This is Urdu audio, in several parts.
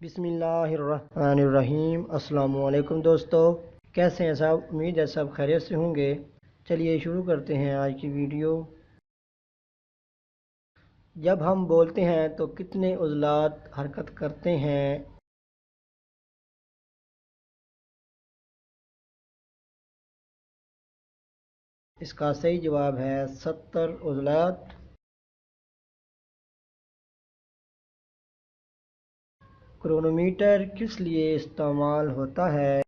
بسم اللہ الرحمن الرحیم۔ السلام علیکم دوستو، کیسے ہیں صاحب؟ امید ہے سب خیریت سے ہوں گے۔ چلیے شروع کرتے ہیں آج کی ویڈیو۔ جب ہم بولتے ہیں تو کتنے عضلات حرکت کرتے ہیں؟ اس کا صحیح جواب ہے 70 عضلات۔ کرونومیٹر کس لیے استعمال ہوتا ہے؟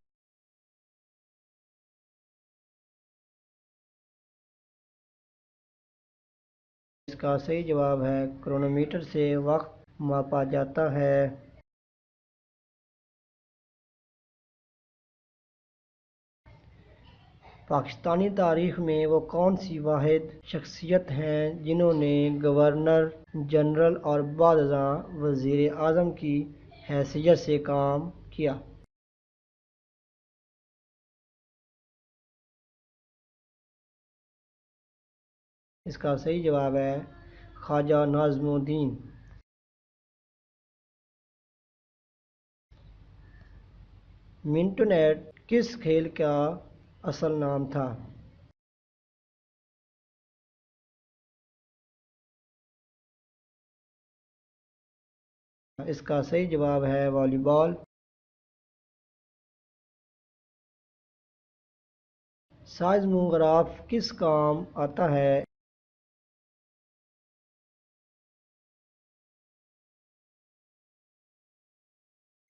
اس کا صحیح جواب ہے کرونومیٹر سے وقت ماپا جاتا ہے۔ پاکستانی تاریخ میں وہ کون سی واحد شخصیت ہیں جنہوں نے گورنر جنرل اور بعد ازاں وزیر اعظم کی حیثیت سے کام کیا؟ اس کا صحیح جواب ہے خواجہ نظم الدین۔ منٹو نیٹ کس کھیل کا اصل نام تھا؟ اس کا صحیح جواب ہے والی بال۔ سائزموگراف کس کام آتا ہے؟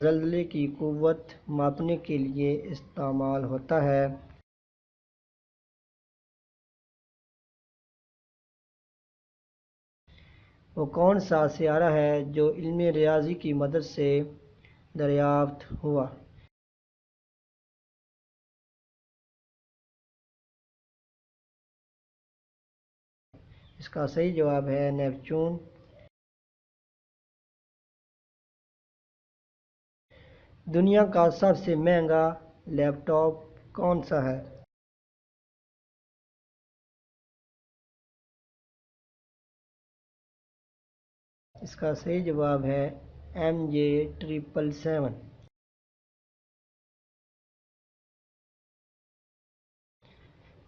زلزلے کی قوت ماپنے کے لیے استعمال ہوتا ہے۔ وہ کون سا سیارہ ہے جو علم ریاضی کی مدد سے دریافت ہوا؟ اس کا صحیح جواب ہے نیپچون۔ دنیا کا سب سے مہنگا لیپ ٹاپ کون سا ہے؟ اس کا صحیح جواب ہے MJ777۔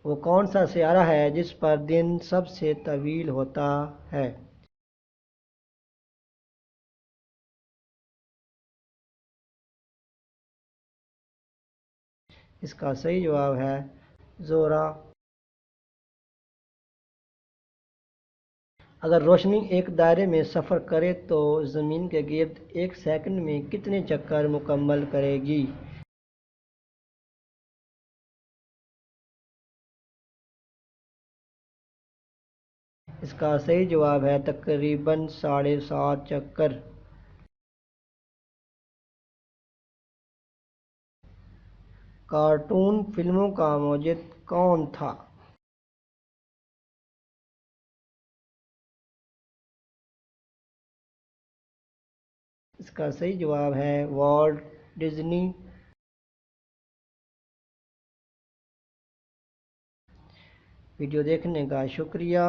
وہ کون سا سیارہ ہے جس پر دن سب سے طویل ہوتا ہے؟ اس کا صحیح جواب ہے زہرہ۔ اگر روشنی ایک دائرے میں سفر کرے تو زمین کے گرد ایک سیکنڈ میں کتنے چکر مکمل کرے گی؟ اس کا صحیح جواب ہے تقریباً 7.5 چکر۔ کارٹون فلموں کا موجد کون تھا؟ اس کا صحیح جواب ہے والٹ ڈزنی۔ ویڈیو دیکھنے کا شکریہ۔